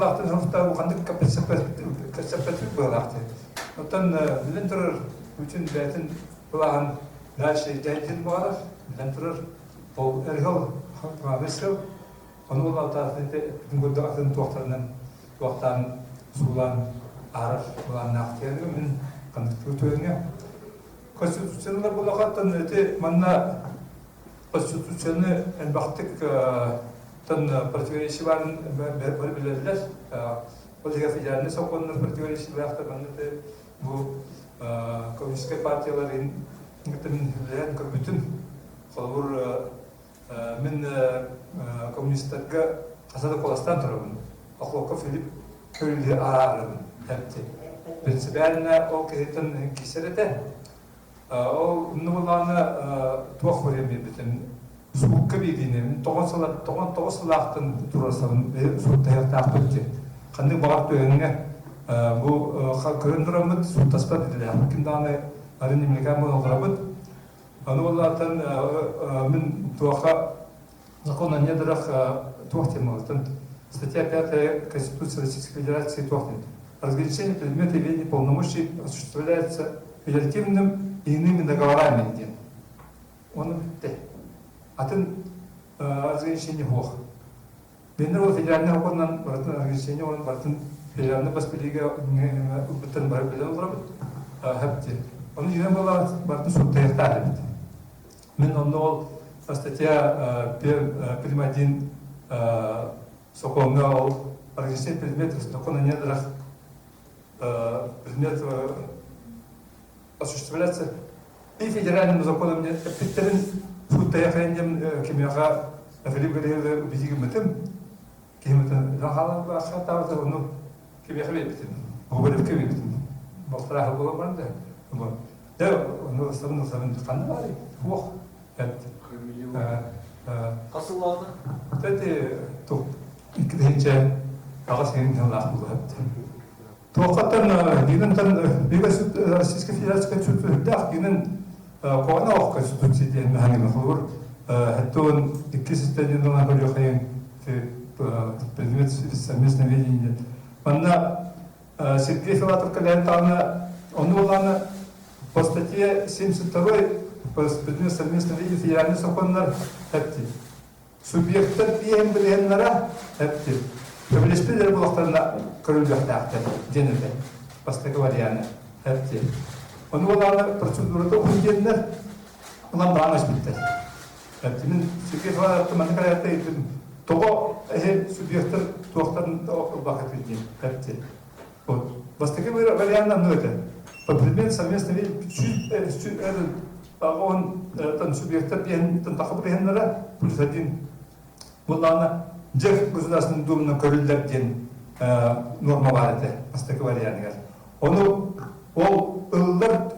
Улаахтын хуртаа хандык капсаппет болаахты. Оттан лентер үчүн байтын улаан дальше дайтын бар. Лентер ол эргел хатмагысып оны улаататын дүнгөдөгөн туактан суулан арар улаан нактыгы мен кандык төтөңө конституционный булахаттан эти манна конституционный элбахтык тан противоречий барын бер билерлер. Ол деген федеральный закондар противоречий бахта манна бу коммунистическая партиялар интен как бүтүн холбур мен коммунисттарга касада коластан турабын. Ахлока Филипп Көлли арарын хәтте. Принципиально ол кетен кисерете. Ол нумаланы туак время битен сукка бигине тоғысылақтын турасын суттаяқтақты. Қандай бағат өңіне бұл көрін тұрамыд суттаспа деділі. Кінданы арын емлекамын олғырабыд. Олатын мен туақа закона недорах туақ темалытын. Статья 5 Конституции Российской Федерации туақтын. Разграничение предмета и ведения полномочий осуществляется федеративным и иными договорами. Он атын разграничение хох. Бенер федеральный законнан бартын разграничение он бартын федеральный баспилига бартын бар билен оларбыт. Хапти. Он юрен была бартын суттаяқтады бит. Мен он ол статья Прим-1 Соколна ол разграничение предметов закона недрах предмет осуществляется и федеральным законом Питерин футаяхайнем кемяга Филипп Галиеве убедили мытым кемятын захалан баха тавда ну кемяхве битин говорив кевитин балтраха было банда вот да ну основном канали ох это Касыллады. Тэти то икдэнчэ агасин ханлах булат. Тоқаттан динэнтан бигас Российской Федерации конституцияда динэн коана ох конституцияда маханга хор хаттон иккистэдин на горёхайн предмет совместного ведения. Манна Сергей Филатов Калянтана он улана по статье 72 по предмету совместного ведения федеральный законнар хатти. Субъекттар бием биленнара хатти. Привлечение булактарына көрүлбөктакты денеде. Баска говоря, хатти. Он улана процедурада уйденнер улан баңаш битти. Хатти мен Сергей Филатов манкаятта итим того субъекттар туактарын бакыт битти. Хатти. Вот. Баска говоря, ну это по предмету совместного ведения чуть он тан субъекта биен тан тахып биеннера плюс один булана жер государственный думный көрүлдер ден норма бар эте баста говоря. Onu ол ыллар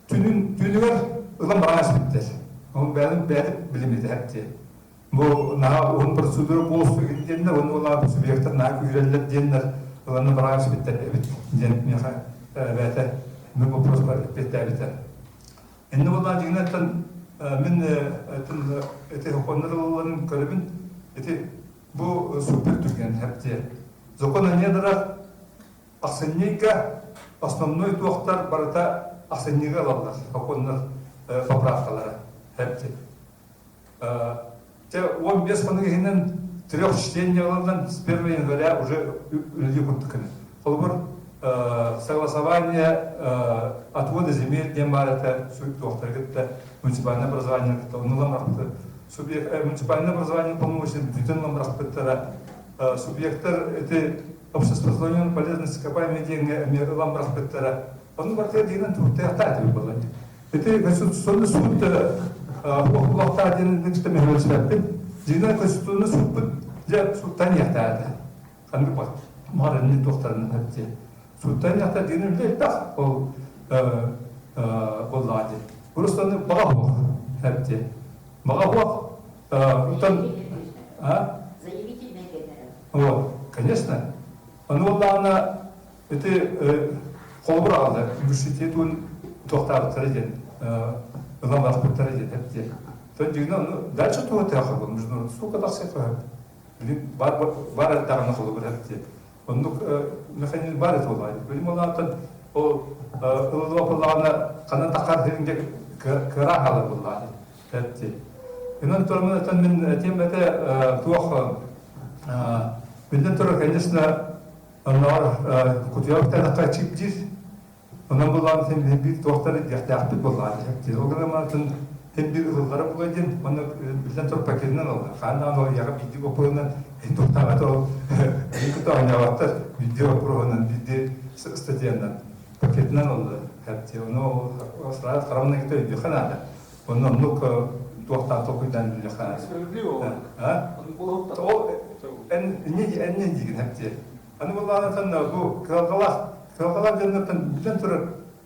түнүгөр ылам багаш биттер. Он бәрі билимеди хепти. Бу на он процедура болсу дендер, он ола субъекттар на күрелдер дендер, ыланы багаш биттер ден меха бәте мы вопрос беттер. Энди булар дигнеттен мен эти хоконнарларын көрүбүн эти бу супер түген хепти. Закона недра аксенника основной туактар барата аксеннига алалар хоконнар поправкалары хепти. Те 15 мыңнан 3 чтения алындан с 1 января уже люди куттыканы. Холбор согласование отвода земель демарата субъектов муниципальное образование муниципальное образование полномочий бюджетном рахпеттера субъектор это общество полезность ископаемые деньги рахпеттера он вартер динан туртеатати было это конституционный суд охлахта динан что мы говорим динан конституционный суд для султанията хангпат марни тохтарны хатте Султанията динен летах ол боллади. Просто не багато хепти. Багато там заявительная генерал. Вот, конечно. Он воллана это холбрада, мушитетун тохтар треден. Ламах треден хепти. То динен дальше то это хабал, международный суд когда все хаб. Бар дарна холбрад хепти. Onluk mexanizm var et olay. Benim onlardan o ılılapılarına kanan takar herinde kıra halı bunlar. Etti. Inan tormanatan min temete tuğ bilden sonra kendisine onlar kutuyakta da çıkıyor. Ondan bunlar hem bir doktorı yaklaştı bunlar. O zamanın hem bir ılılları bulaydın. Onu bilden sonra paketinden aldı. Kandan o yakıp gitti bu pırından doktorlar o bir kutu oynavattı. Video programının bir statiyandan paketinden aldı. Onu o sırada karamına gitti diyor kanalda. Ondan nuk doktor tokuydan diyor kanalda. Ha? O en digin hepti. Hani bunlardan sonra bu kırılgalar cennetten bilden sonra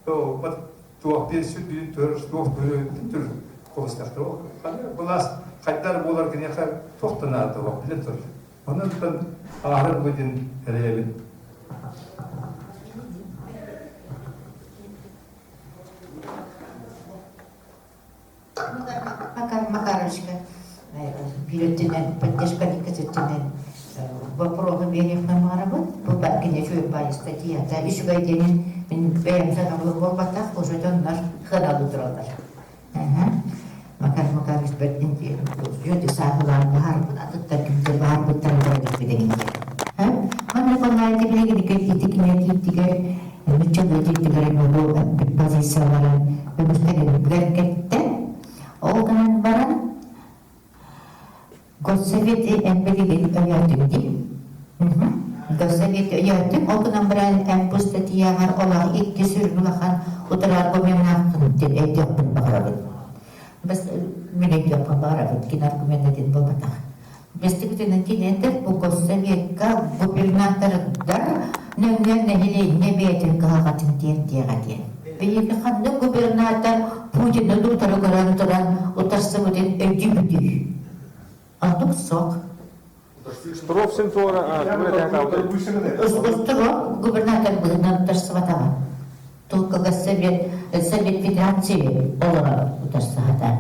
o tuğ bir süt bir tuğ bir konuştukta o. Bunlar kayıtlar bolarken yakar toktanardı o bilden sonra. Ondan sonra ahır bugün hereyelin. Макарочка, бюллетенен, поддержка некозытенен, вопросы берем на марамут, бабки не чуют бай статья, да еще гайденен, бәйем санаулы болбатақ, уже наш хадал утралар. Макар бәрден жөте сағылан бар, атыттар кімді бар, бұттар бәрдік бедегенде. Мана қолайды білегі итікіне кейттігер, мүтчіл өтектігер бұл позицияларын, өмістеген бәркетті, Олганан баран Госсовети эмбелигин öýärdigdi. Госсовети öýärdim. Олганан баран эмбу статьягар олар икки сүргүлахан утарар гомемнахтын деп эйтеппин багарабын. Biz менен жапа барабын кин аргументедин болбатак. Бестигитен кинетер бу Госсоветка губернатордар не бетин кагатын тиягатен. Бейги ханны губернатор Путин'e durdurу garantıran utasımıdın ödübüdü. Aldık sok. Strop sensora, Strop gubernatör bugünden utasıvatava. Только Совет Федерации olarak utasıvatava.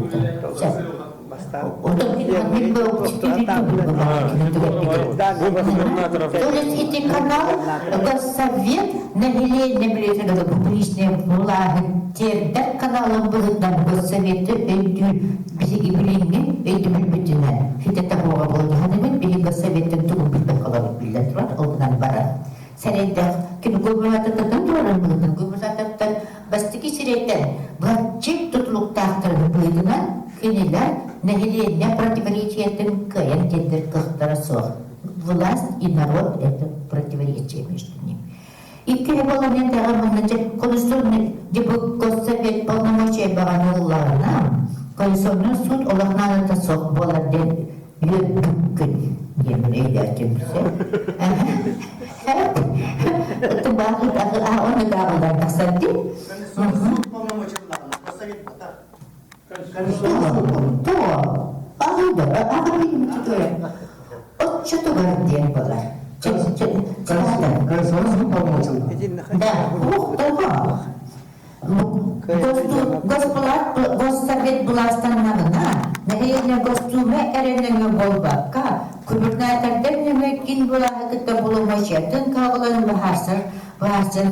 То есть эти каналы Госсовет на Гелене публичные влаги тердер каналом бұлыдан Госсоветі өйді бізігі білінген өйді білбітінен. Фите тағуға болды ғанымен білі Госсоветтің тұғын білбі қалабы білден тұрады, олғынан барады. Сәрейді кені губернатордан тұрарын бұлыдан губернатордан бастығы сірейден бұлар чек тұтылықтақтырды бұлыдынан кенелер на противоречием каян тендер кахтара сох. Власть и народ — это противоречие между ними. И киребаланен дагаманаче конституционный депут Госсовет полномочия баганулларына Конституционный суд олахнаны да сох боладен юрбүккүн демин эйлертим бисе. Это багы оны дагылар тасанди. Суд полномочия Госсовет батар. То, от что-то говорит болар. Да, Госсовет была остановлена, наверное, Госдуме эренеме болбакка, губернаторден неме кин була хакытта булумачатын кагылан бахарсан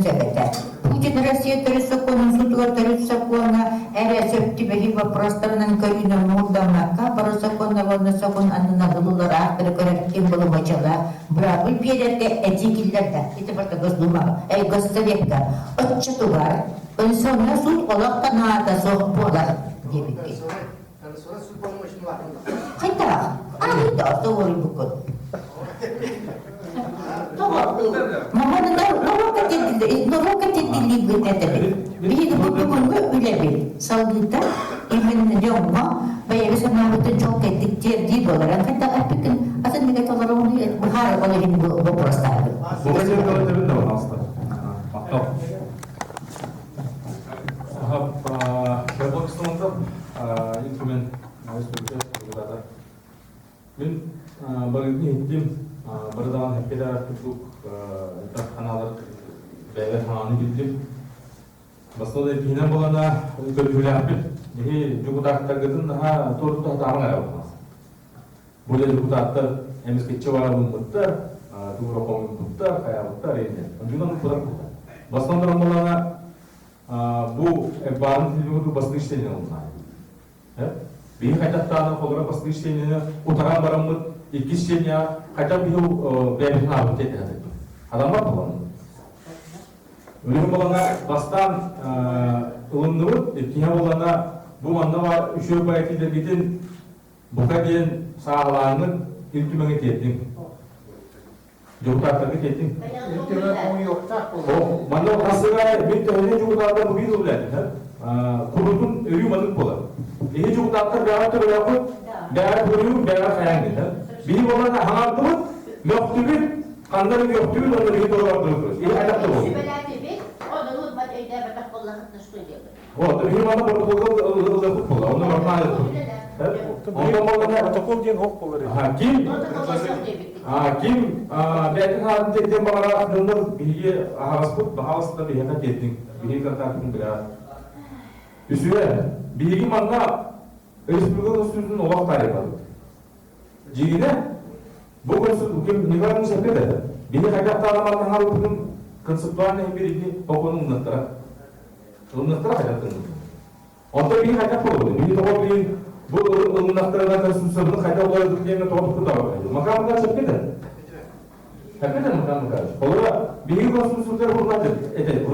сөбетер. Путин Россия законын судгар закона эре сөптибеги вопростарынан көрүнө мурдамакка бары законна болна закон аннадылылар ахтыры көрөп ким булумачала бирок бул перерге этикиллерде ити барта Госдума Госсоветка отчету бар. Конституционный суд олақта наата соқ болар дебитке. Суд полномочия лакында. Қайта, айда тоғыры бүкіл. Маманы нұру кәтетілі бүкәтілі. Бейді бүкіл үләбіл. Салдыда, емен жоңға, бәйгі санабыты жоқ кәттіктер дей болар. Қайта әпікін, атын неге толары оны бұхары боларын бұпырастарды. Бұл жерде өтебін де оны асты. Мақтау. Кыргызстанда инструмент республикада мен бұрын еттім бұрдан хеппелер тұтық каналар бәлі қананы білдім басында кейінен болғанда көргілі әппел неге депутаттарғыздың торытты атағын аяғыз бұл депутаттар әміз кетші бара бұлмыттар тура помню тутта хаябытта рейде. Ондан кудар кудар. Бастандан болана bu barın dilimi basın işlerini olmalı. Bir hayattan kollara basın işlerini utaran baramı iki işlerini hayat bir beyin halı tehdit ediyor. Adamlar kullanıyor. Öyle olana bastan ılımlı ikiye olana bu manda var üçü bayatıyla gidin bu kadar sağlığını iltümeni tehdit. Cumhurbaşkanı tehdit. O manda aslında bir tane cumhurbaşkanı bu bir olay. Kurulun öyle mantık bolar. İyi cumhurbaşkanı beraber yapıp beraber kayan gider. Bir olana hangi mı? Mektubu kandan mektubu onları bir dolar durur. İyi ayakta olur. O da bir manda protokolda futbol. Onu normal Протокол ден хок болар. Kim belki halinde tekten bağırarak dönür bilgi ağasput bağırsında bir hata ettik. Bilgi kartakın biraz. Üstüne bilgi manda Respublikanın üstünün olak tarihi var. Cihine bu konusunda kim nivarını sepede. Bilgi hayat tağlamanın halkının konseptualini bilgi okulun unuttırak. Unuttırak hayatını. Onda bilgi hayat olur. Bilgi doğru bilgi bu ılımlaklarına konstitusiyonun hayat olaydık yerine doğru tutar. Makamlar sepede. Hakikaten makamlar. Olara bilgi konstitusiyonları kuruladı. Evet,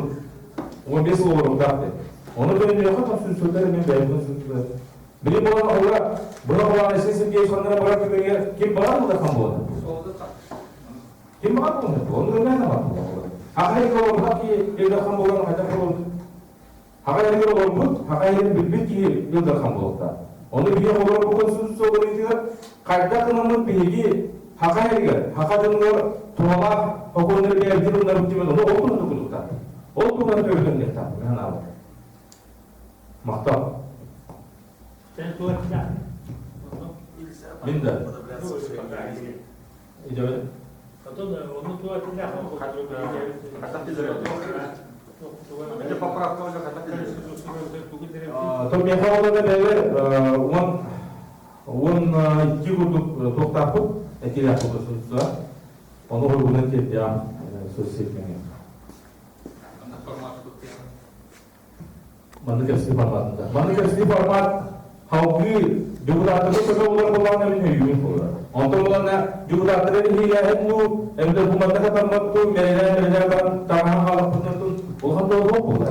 15 yıl olarak dağıttı. Onu dönünce yok konstitusiyonları ben beğendim konstitusiyonları. Bilim olan olara, buna olan esensin diye insanlara bırakıp kim bağır mı da kan boğadı? Kim bağır mı? Onu da ben de bağır mı? Hakayı olur, haki evde kan boğalan hayat olur. Hakayı olur bu, hakayı bilmek ki evde kan boğalı. Onu bilim olarak bu konstitusiyonları itiyor. Kayda kınanın bilgi hakayı, hakadınlar tuğalar, okulları geldi, onları bitirmedi. Onu olduğunu kurduklar. Olduğunu öğrendiler tabi. Ben anladım. Mahtab. Sen tuvaletine. Binda. İcabet. Потом onun tuvaletine Önce paparakta olacak hatta То мехаолда бәле он iki grup toktapıp etkiler fotoğrafı. Onu uygulayıp ya söz çekmeye. Mandıkası formatında. Mandıkası format halkı Cumhurbaşkanı sebebi kullananlar için olur. Ondan olanlar Cumhurbaşkanı hiyayet bu evde hukumatı kapanmak bu meyleler tanrı halk bunun olan doğru olur.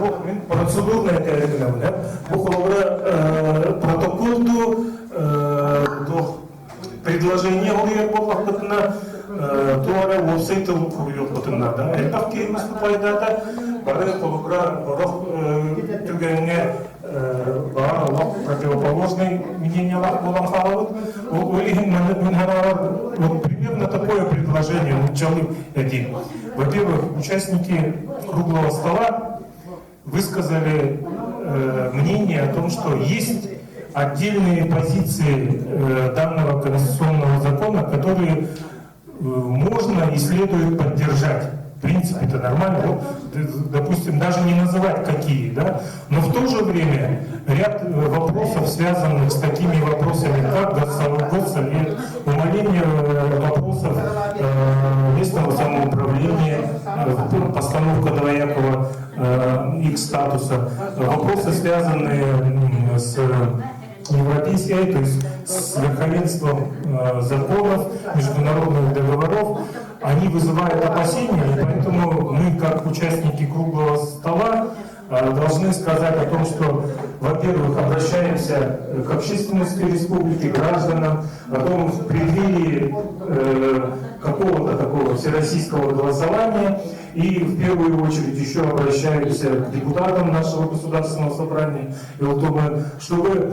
Bu процедурная тәрбие. Bu протоколду предложение oluyor bu vakitinde doğru website kuruyor batında da. Elbette ki Mustafa da bari kolukra roh tügenge var Allah противоположный мнениялар olan халык. O öyle вот примерно такое предложение начали один. Во-первых, участники круглого стола высказали мнение о том, что есть отдельные позиции данного конституционного закона, которые можно и следует поддержать. В принципе, это нормально. Вот, допустим, даже не называть какие, да? Но в то же время ряд вопросов, связанных с такими вопросами, как госсовет, умаление вопросов местного самоуправления, постановка двоякого их статуса, вопросы, связанные с европейской, то есть с верховенством законов, международных договоров, они вызывают опасения, и поэтому мы, как участники круглого стола, должны сказать о том, что, во-первых, обращаемся к общественности республики, гражданам, о том, в преддверии какого-то такого всероссийского голосования, и в первую очередь еще обращаемся к депутатам нашего государственного собрания, и вот чтобы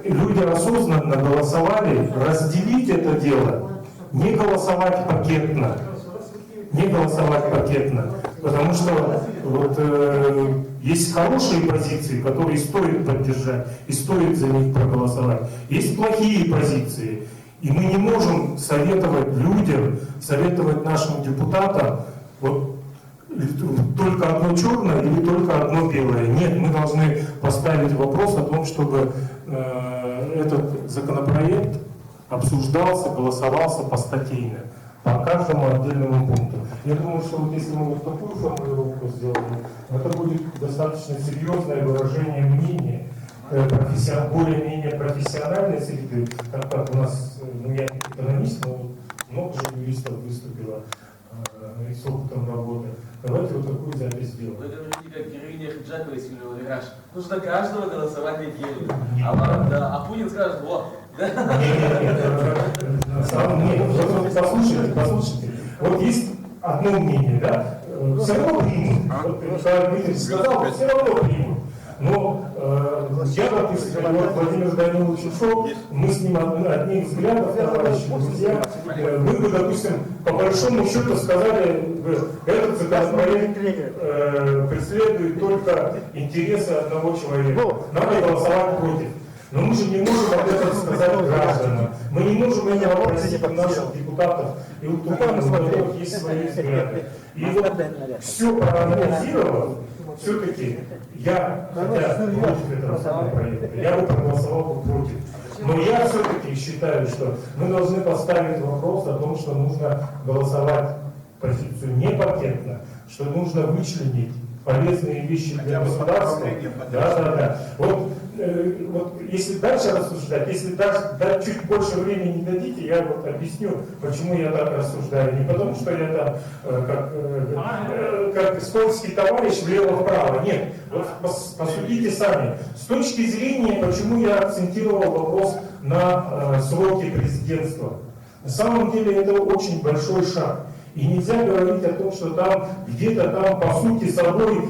люди осознанно голосовали, разделить это дело, не голосовать пакетно, потому что вот, есть хорошие позиции, которые стоит поддержать и стоит за них проголосовать. Есть плохие позиции, и мы не можем советовать людям, советовать нашим депутатам вот, только одно черное или только одно белое. Нет, мы должны поставить вопрос о том, чтобы этот законопроект обсуждался, голосовался постатейно, по каждому отдельному пункту. Я думаю, что вот если мы вот такую формулировку сделаем, это будет достаточно серьезное выражение мнения более-менее профессиональной среды, как у нас, ну я не экономист, но много же юристов выступило с опытом работы. Давайте вот такую запись сделаем. Вы говорите, как героиня Хиджакова из фильма «Валераш». Нужно каждого голосовать не делать. А Путин скажет, вот. Нет, послушайте. Вот есть одно мнение, да? Все равно примут. Вот Дмитрий сказал, все равно примут. Но я, допустим, вот Владимир Данилович ушел, мы с ним одних взглядов, товарищи, друзья, мы бы, допустим, по большому счету сказали, этот законопроект преследует только интересы одного человека. Надо голосовать против. Но мы же не можем об этом сказать гражданам. Мы не можем этого просить у наших депутатов и у которых есть свои взгляды. И вот все проанализировав, все-таки я, хотя против этого законопроекта, я бы проголосовал бы против. Но я все-таки считаю, что мы должны поставить вопрос о том, что нужно голосовать позицию не пакетно, что нужно вычленить полезные вещи для государства. Да. Вот если дальше рассуждать, если дать чуть больше времени не дадите, я вот объясню, почему я так рассуждаю. Не потому, что я там как скользкий товарищ влево-вправо. Нет, вот посудите сами. С точки зрения, почему я акцентировал вопрос на сроки президентства. На самом деле это очень большой шаг. И нельзя говорить о том, что там где-то там по сути собой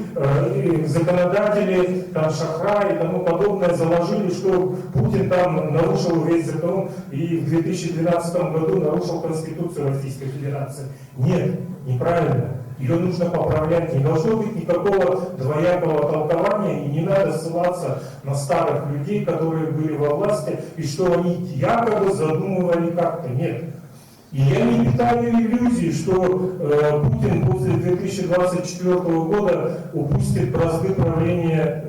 законодатели, там Шахра и тому подобное заложили, что Путин там нарушил весь закон и в 2012 году нарушил Конституцию Российской Федерации. Нет, неправильно. Ее нужно поправлять. Не должно быть никакого двоякого толкования, и не надо ссылаться на старых людей, которые были во власти, и что они якобы задумывали как-то. Нет. И я не питаю иллюзий, что Путин после 2024 года упустит бразды правления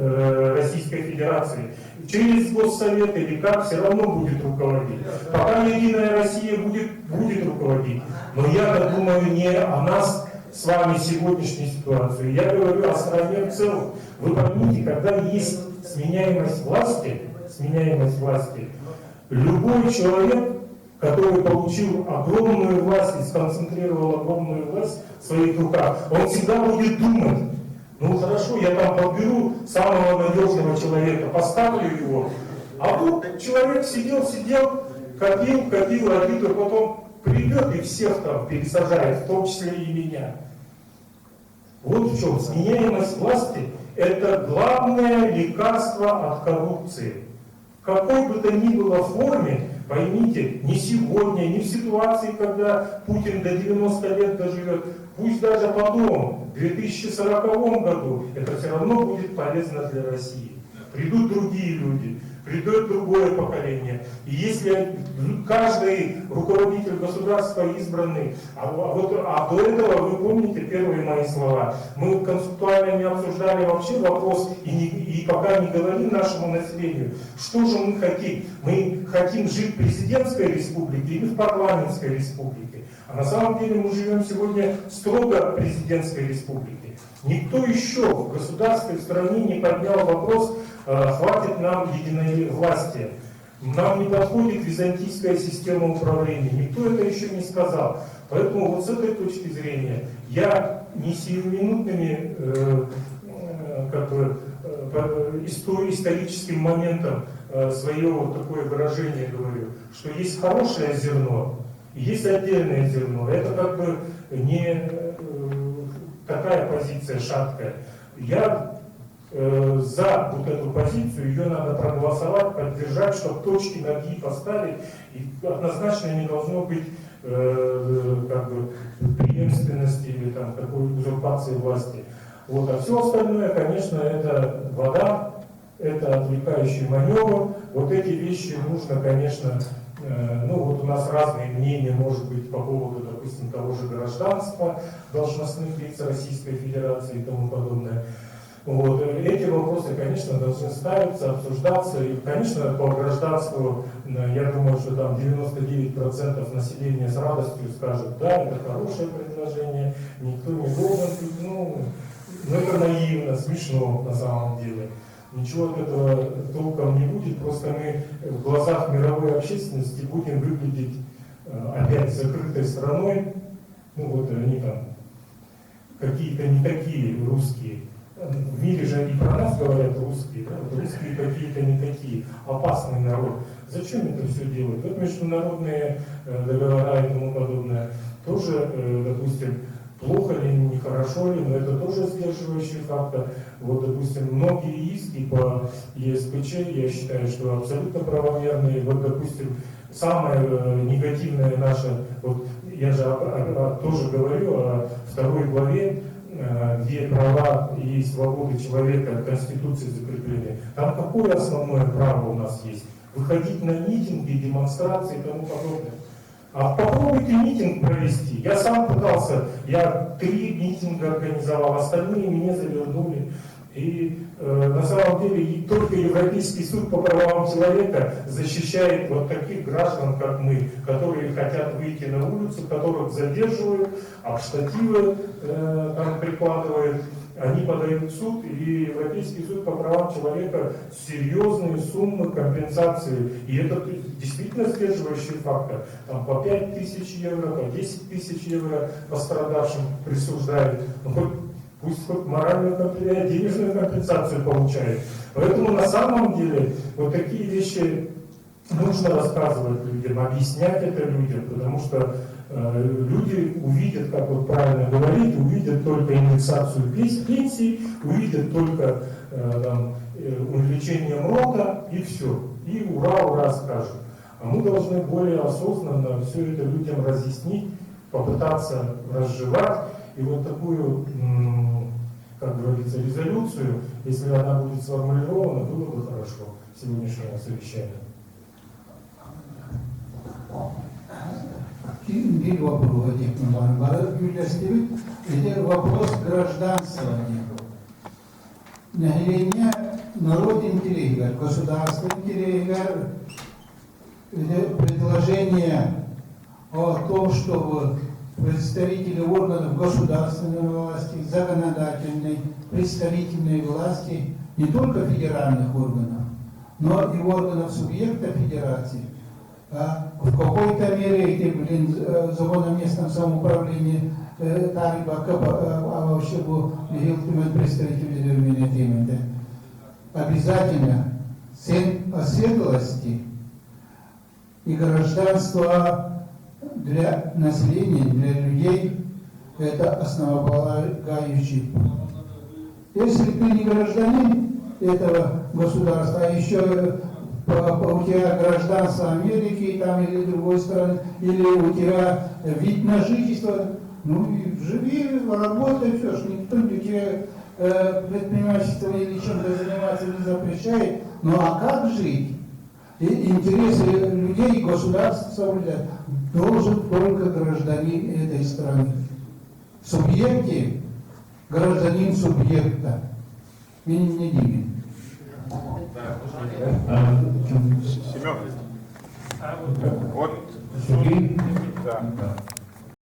Российской Федерации. Через Госсовет или как, все равно будет руководить. Пока Единая Россия будет руководить. Но я думаю не о нас с вами сегодняшней ситуации. Я говорю о стране в целом. Вы поймите, когда есть сменяемость власти, любой человек, который получил огромную власть и сконцентрировал огромную власть в своих руках, он всегда будет думать, ну хорошо, я там подберу самого надежного человека, поставлю его. А вот человек сидел, копил обиду, потом придет и всех там пересажает, в том числе и меня. Вот в чем сменяемость власти – это главное лекарство от коррупции. В какой бы то ни было форме, поймите, не сегодня, не в ситуации, когда Путин до 90 лет доживет, пусть даже потом, в 2040 году, это все равно будет полезно для России. Придут другие люди, придет другое поколение. И если каждый руководитель государства избранный, а до этого, вы помните первые мои слова, мы концептуально не обсуждали вообще вопрос и пока не говорим нашему населению, что же мы хотим. Мы хотим жить в президентской республике или в парламентской республике. А на самом деле мы живем сегодня строго в президентской республике. Никто еще в государстве, в стране не поднял вопрос, хватит нам единовластия. Нам не подходит византийская система управления. Никто это еще не сказал. Поэтому вот с этой точки зрения я не сиюминутными историческим моментом свое вот такое выражение говорю, что есть хорошее зерно и есть отдельное зерно. Это как бы не такая позиция шаткая. Я за вот эту позицию, ее надо проголосовать, поддержать, чтобы точки над «и» поставить, и однозначно не должно быть как бы преемственности или там такой узурпации власти. Вот. А все остальное, конечно, это вода, это отвлекающий маневр. Вот эти вещи нужно, конечно, ну вот у нас разные мнения, может быть, по поводу, допустим, того же гражданства должностных лиц Российской Федерации и тому подобное. Вот. Эти вопросы, конечно, должны ставиться, обсуждаться. И, конечно, по гражданству, я думаю, что там 99% населения с радостью скажут, да, это хорошее предложение, никто не должен, ну это наивно, смешно на самом деле. Ничего от этого толком не будет, просто мы в глазах мировой общественности будем выглядеть опять закрытой страной. Ну вот они там какие-то не такие русские. В мире же и про нас говорят русские, да? Вот русские какие-то не такие, опасный народ. Зачем это все делать? Вот международные договора и тому подобное тоже, допустим, плохо ли, нехорошо ли, но это тоже сдерживающий фактор. Вот, допустим, многие иски по ЕСПЧ, я считаю, что абсолютно правомерные. Вот, допустим, самое негативное наше, вот я же тоже говорю о второй главе, где права и свободы человека Конституции закреплены. Там какое основное право у нас есть? Выходить на митинги, демонстрации и тому подобное. А попробуйте митинг провести. Я сам пытался, я 3 митинга организовал, остальные меня завернули. И на самом деле и только Европейский суд по правам человека защищает вот таких граждан, как мы, которые хотят выйти на улицу, которых задерживают, штативы там прикладывают. Они подают в суд, и Европейский суд по правам человека серьезные суммы компенсации. И это действительно сдерживающий фактор. Там по 5000 евро, по 10 тысяч евро пострадавшим присуждают. Пусть хоть моральную компенсацию, денежную компенсацию получает. Поэтому на самом деле вот такие вещи нужно рассказывать людям, объяснять это людям, потому что люди увидят, как вот правильно говорить, увидят только индексацию пенсий, увидят только увеличение МРОТа и все. И ура, ура скажут. А мы должны более осознанно все это людям разъяснить, попытаться разжевать. И вот такую, как говорится, резолюцию, если она будет сформулирована, было бы хорошо сегодняшнего совещания. Bir вопрос это вопрос гражданствования. Население, народ интеллигент, государство интеллигент, предложение о том, чтобы представители органов государственной власти, законодательной, представительной власти, не только федеральных органов, но и органов субъекта федерации, в какой-то мере эти законы о местном самоуправлении вообще был представитель обязательно оседлости и гражданства для населения, для людей, это основополагающий. Если ты не гражданин этого государства, а еще у тебя гражданство Америки там, или другой страны, или у тебя вид на жительство, ну и живи, работай, все, что никто тебе предпринимательство или чем-то заниматься не запрещает. Ну а как жить? И интересы людей и государства соблюдать должен только гражданин этой страны. В субъекте гражданин субъекта. Неделимый. Семен, вот Сергей? да.